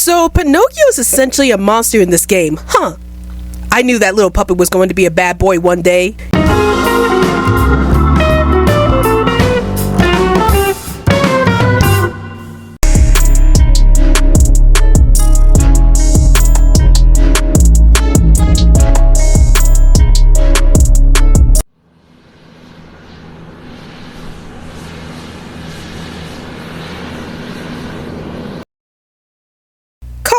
So Pinocchio is essentially a monster in this game, huh? I knew that little puppet was going to be a bad boy one day.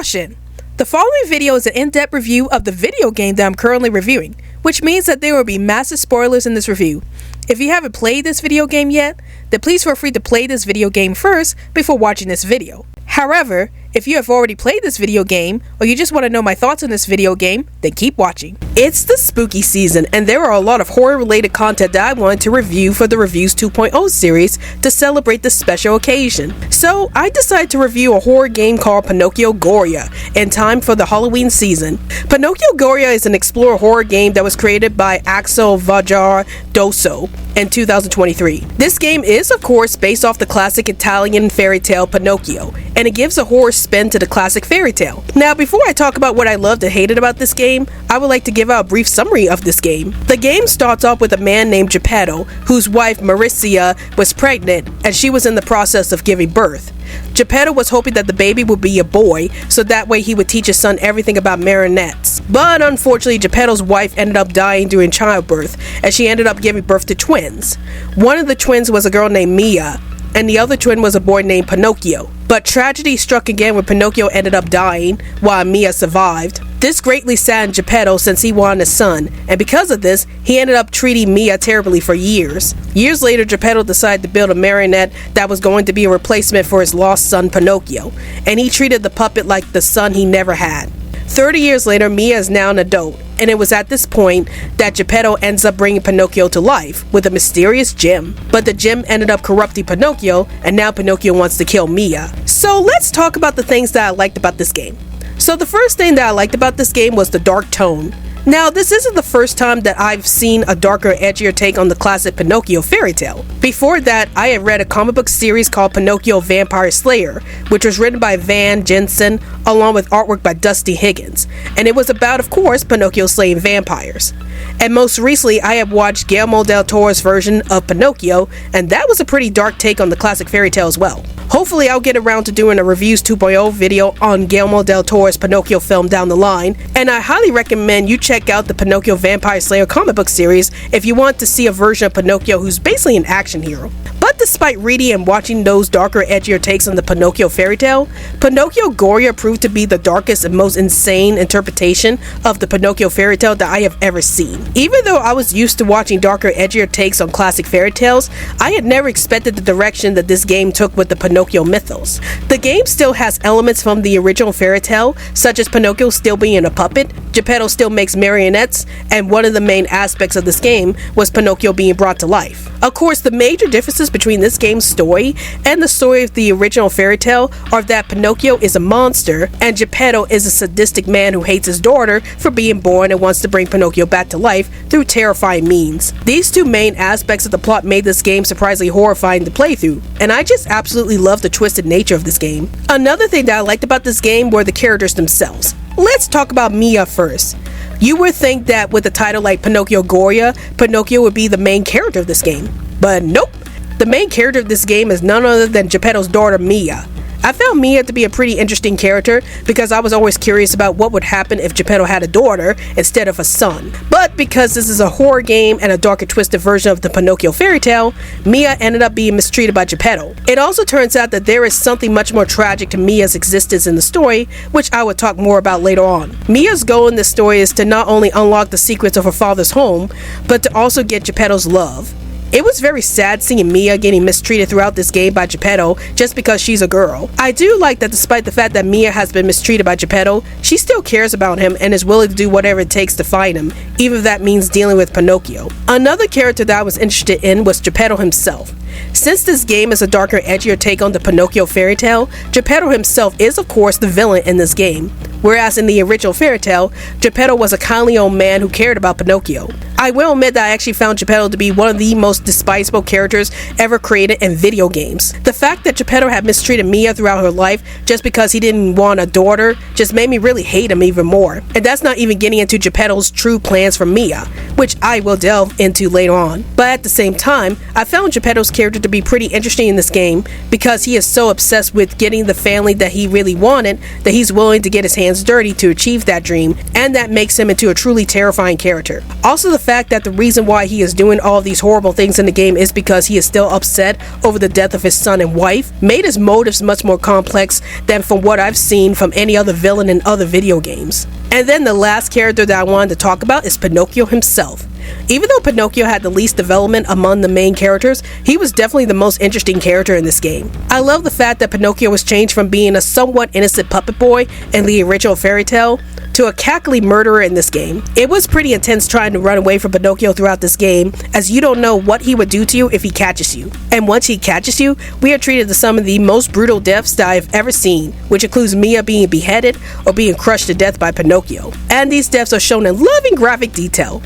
Caution! The following video is an in-depth review of the video game that I'm currently reviewing, which means that there will be massive spoilers in this review. If you haven't played this video game yet, then please feel free to play this video game first before watching this video. However, if you have already played this video game, or you just want to know my thoughts on this video game, then keep watching. It's the spooky season, and there are a lot of horror-related content that I wanted to review for the Reviews 2.0 series to celebrate this special occasion. So, I decided to review a horror game called Pinocchiogoria in time for the Halloween season. Pinocchiogoria is an explorer horror game that was created by Axel, Vejar, Dossow in 2023. This game is, of course, based off the classic Italian fairy tale Pinocchio, and it gives a horror spin to the classic fairy tale. Now, before I talk about what I loved and hated about this game, I would like to give out a brief summary of this game. The game starts off with a man named Geppetto, whose wife Maricia was pregnant, and she was in the process of giving birth. Geppetto was hoping that the baby would be a boy, so that way he would teach his son everything about marionettes. But unfortunately, Geppetto's wife ended up dying during childbirth, and she ended up giving birth to twins. One of the twins was a girl named Mia, and the other twin was a boy named Pinocchio. But tragedy struck again when Pinocchio ended up dying, while Mia survived. This greatly saddened Geppetto since he wanted a son, and because of this, he ended up treating Mia terribly for years. Years later, Geppetto decided to build a marionette that was going to be a replacement for his lost son Pinocchio, and he treated the puppet like the son he never had. 30 years later, Mia is now an adult, and it was at this point that Geppetto ends up bringing Pinocchio to life with a mysterious gem. But the gem ended up corrupting Pinocchio, and now Pinocchio wants to kill Mia. So let's talk about the things that I liked about this game. So the first thing that I liked about this game was the dark tone. Now, this isn't the first time that I've seen a darker, edgier take on the classic Pinocchio fairy tale. Before that, I had read a comic book series called Pinocchio Vampire Slayer, which was written by Van Jensen, along with artwork by Dusty Higgins. And it was about, of course, Pinocchio slaying vampires. And most recently, I have watched Guillermo del Toro's version of Pinocchio, and that was a pretty dark take on the classic fairy tale as well. Hopefully, I'll get around to doing a Reviews 2.0 video on Guillermo del Toro's Pinocchio film down the line, and I highly recommend you check out the Pinocchio Vampire Slayer comic book series if you want to see a version of Pinocchio who's basically an action hero. But despite reading and watching those darker, edgier takes on the Pinocchio fairy tale, Pinocchiogoria proved to be the darkest and most insane interpretation of the Pinocchio fairy tale that I have ever seen. Even though I was used to watching darker, edgier takes on classic fairy tales, I had never expected the direction that this game took with the Pinocchio mythos. The game still has elements from the original fairy tale, such as Pinocchio still being a puppet, Geppetto still makes marionettes, and one of the main aspects of this game was Pinocchio being brought to life. Of course, the major differences between this game's story and the story of the original fairy tale are that Pinocchio is a monster and Geppetto is a sadistic man who hates his daughter for being born and wants to bring Pinocchio back to life through terrifying means. These two main aspects of the plot made this game surprisingly horrifying to play through, and I just absolutely love the twisted nature of this game. Another thing that I liked about this game were the characters themselves. Let's talk about Mia first. You would think that with a title like Pinocchiogoria, Pinocchio would be the main character of this game. But nope! The main character of this game is none other than Geppetto's daughter, Mia. I found Mia to be a pretty interesting character because I was always curious about what would happen if Geppetto had a daughter instead of a son. But because this is a horror game and a darker twisted version of the Pinocchio fairy tale, Mia ended up being mistreated by Geppetto. It also turns out that there is something much more tragic to Mia's existence in the story, which I will talk more about later on. Mia's goal in this story is to not only unlock the secrets of her father's home, but to also get Geppetto's love. It was very sad seeing Mia getting mistreated throughout this game by Geppetto just because she's a girl. I do like that despite the fact that Mia has been mistreated by Geppetto, she still cares about him and is willing to do whatever it takes to find him, even if that means dealing with Pinocchio. Another character that I was interested in was Geppetto himself. Since this game is a darker, edgier take on the Pinocchio fairy tale, Geppetto himself is of course the villain in this game. whereas in the original fairy tale, Geppetto was a kindly old man who cared about Pinocchio. I will admit that I actually found Geppetto to be one of the most despisable characters ever created in video games. The fact that Geppetto had mistreated Mia throughout her life just because he didn't want a daughter just made me really hate him even more. And that's not even getting into Geppetto's true plans for Mia, which I will delve into later on. But at the same time, I found Geppetto's character to be pretty interesting in this game because he is so obsessed with getting the family that he really wanted that he's willing to get his hands dirty to achieve that dream, and that makes him into a truly terrifying character. Also, the fact that the reason why he is doing all of these horrible things in the game is because he is still upset over the death of his son and wife made his motives much more complex than from what I've seen from any other villain in other video games. And then the last character that I wanted to talk about is Pinocchio himself. Even though Pinocchio had the least development among the main characters, he was definitely the most interesting character in this game. I love the fact that Pinocchio was changed from being a somewhat innocent puppet boy in the original fairy tale to a cackly murderer in this game. It was pretty intense trying to run away from Pinocchio throughout this game, as you don't know what he would do to you if he catches you. And once he catches you, we are treated to some of the most brutal deaths that I've ever seen, which includes Mia being beheaded or being crushed to death by Pinocchio. And these deaths are shown in loving graphic detail.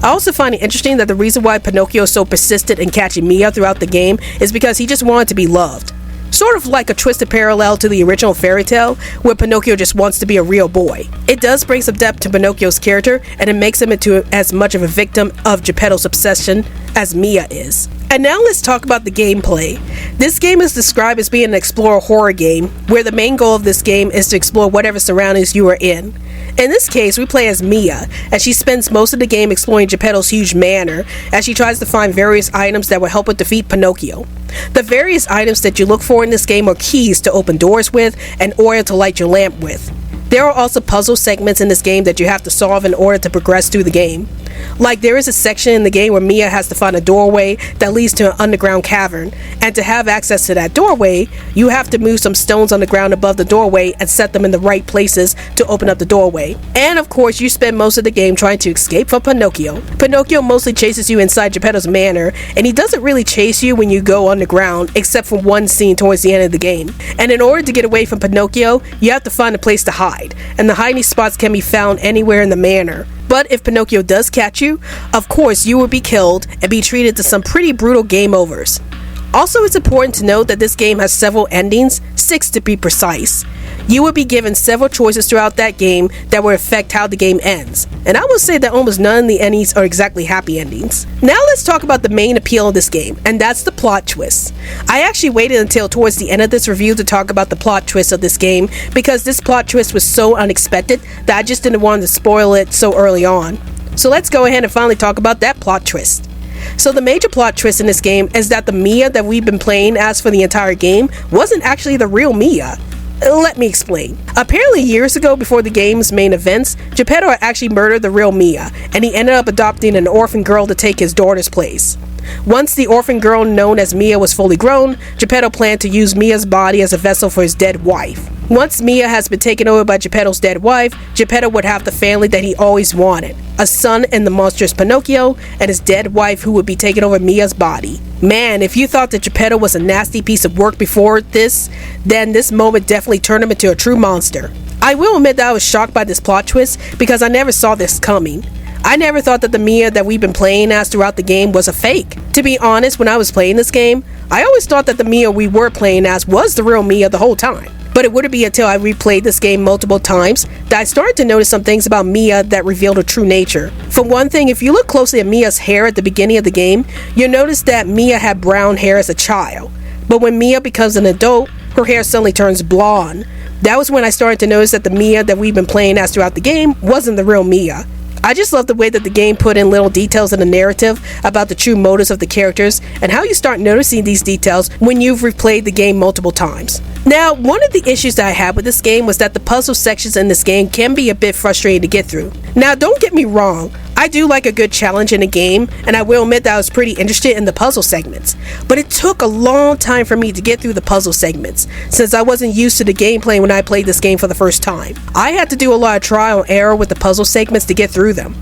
I also find it interesting that the reason why Pinocchio is so persistent in catching Mia throughout the game is because he just wanted to be loved. Sort of like a twisted parallel to the original fairy tale, where Pinocchio just wants to be a real boy. It does bring some depth to Pinocchio's character, and it makes him into as much of a victim of Geppetto's obsession as Mia is. And now let's talk about the gameplay. This game is described as being an explorer horror game, where the main goal of this game is to explore whatever surroundings you are in. In this case, we play as Mia, as she spends most of the game exploring Geppetto's huge manor, as she tries to find various items that will help her defeat Pinocchio. The various items that you look for in this game are keys to open doors with and oil to light your lamp with. There are also puzzle segments in this game that you have to solve in order to progress through the game. Like, there is a section in the game where Mia has to find a doorway that leads to an underground cavern, and to have access to that doorway, you have to move some stones on the ground above the doorway and set them in the right places to open up the doorway. And of course, you spend most of the game trying to escape from Pinocchio. Pinocchio mostly chases you inside Geppetto's manor, and he doesn't really chase you when you go underground, except for one scene towards the end of the game. And in order to get away from Pinocchio, you have to find a place to hide, and the hiding spots can be found anywhere in the manor. But if Pinocchio does catch you, of course you will be killed and be treated to some pretty brutal game overs. Also, it's important to note that this game has several endings, 6 to be precise. You will be given several choices throughout that game that will affect how the game ends. And I will say that almost none of the endings are exactly happy endings. Now let's talk about the main appeal of this game, and that's the plot twist. I actually waited until towards the end of this review to talk about the plot twist of this game, because this plot twist was so unexpected that I just didn't want to spoil it so early on. So let's go ahead and finally talk about that plot twist. So the major plot twist in this game is that the Mia that we've been playing as for the entire game wasn't actually the real Mia. Let me explain. Apparently years ago, before the game's main events, Geppetto had actually murdered the real Mia, and he ended up adopting an orphan girl to take his daughter's place. Once the orphan girl known as Mia was fully grown, Geppetto planned to use Mia's body as a vessel for his dead wife. Once Mia has been taken over by Geppetto's dead wife, Geppetto would have the family that he always wanted. A son in the monstrous Pinocchio, and his dead wife who would be taking over Mia's body. Man, if you thought that Geppetto was a nasty piece of work before this, then this moment definitely turned him into a true monster. I will admit that I was shocked by this plot twist because I never saw this coming. I never thought that the Mia that we've been playing as throughout the game was a fake. To be honest, when I was playing this game, I always thought that the Mia we were playing as was the real Mia the whole time. But it wouldn't be until I replayed this game multiple times that I started to notice some things about Mia that revealed her true nature. For one thing, if you look closely at Mia's hair at the beginning of the game, you'll notice that Mia had brown hair as a child. But when Mia becomes an adult, her hair suddenly turns blonde. That was when I started to notice that the Mia that we've been playing as throughout the game wasn't the real Mia. I just love the way that the game put in little details in the narrative about the true motives of the characters and how you start noticing these details when you've replayed the game multiple times. Now, one of the issues that I had with this game was that the puzzle sections in this game can be a bit frustrating to get through. Now, don't get me wrong, I do like a good challenge in a game, and I will admit that I was pretty interested in the puzzle segments, but it took a long time for me to get through the puzzle segments, since I wasn't used to the gameplay when I played this game for the first time. I had to do a lot of trial and error with the puzzle segments to get through them.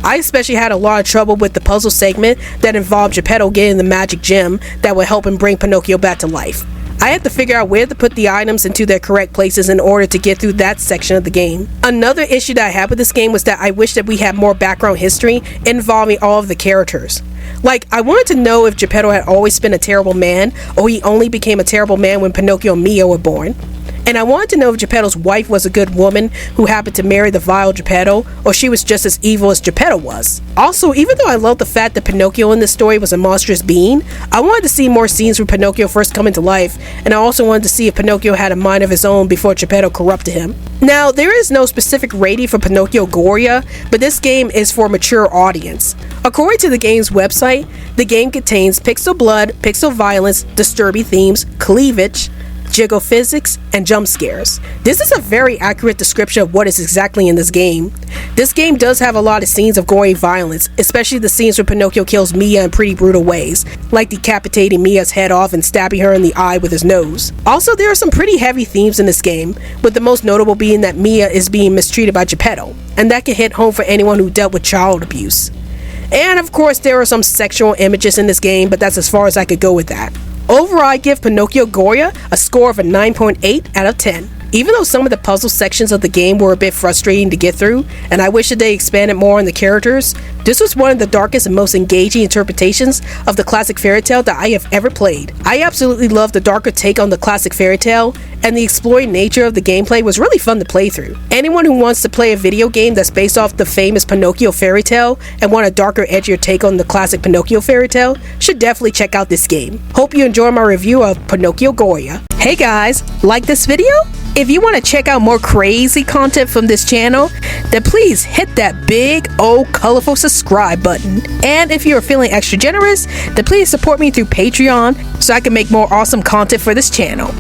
I especially had a lot of trouble with the puzzle segment that involved Geppetto getting the magic gem that would help him bring Pinocchio back to life. I had to figure out where to put the items into their correct places in order to get through that section of the game. Another issue that I had with this game was that I wish that we had more background history involving all of the characters. Like, I wanted to know if Geppetto had always been a terrible man, or he only became a terrible man when Pinocchio and Mia were born. And I wanted to know if Geppetto's wife was a good woman who happened to marry the vile Geppetto, or she was just as evil as Geppetto was. Also, even though I love the fact that Pinocchio in this story was a monstrous being, I wanted to see more scenes where Pinocchio first coming to life, and I also wanted to see if Pinocchio had a mind of his own before Geppetto corrupted him. Now, there is no specific rating for Pinocchiogoria, but this game is for a mature audience. According to the game's website, the game contains pixel blood, pixel violence, disturbing themes, cleavage, jiggle physics, and jump scares. This is a very accurate description of what is exactly in this game. This game does have a lot of scenes of gory violence, especially the scenes where Pinocchio kills Mia in pretty brutal ways, like decapitating Mia's head off and stabbing her in the eye with his nose. Also, there are some pretty heavy themes in this game, with the most notable being that Mia is being mistreated by Geppetto, and that can hit home for anyone who dealt with child abuse. And of course, there are some sexual images in this game, but that's as far as I could go with that. Overall, I give Pinocchiogoria a score of a 9.8 out of 10. Even though some of the puzzle sections of the game were a bit frustrating to get through, and I wish that they expanded more on the characters, this was one of the darkest and most engaging interpretations of the classic fairy tale that I have ever played. I absolutely love the darker take on the classic fairy tale, and the exploring nature of the gameplay was really fun to play through. Anyone who wants to play a video game that's based off the famous Pinocchio fairy tale and want a darker, edgier take on the classic Pinocchio fairy tale should definitely check out this game. Hope you enjoy my review of Pinocchiogoria. Hey guys, like this video? If you want to check out more crazy content from this channel, then please hit that big old colorful subscribe button. And if you're feeling extra generous, then please support me through Patreon so I can make more awesome content for this channel.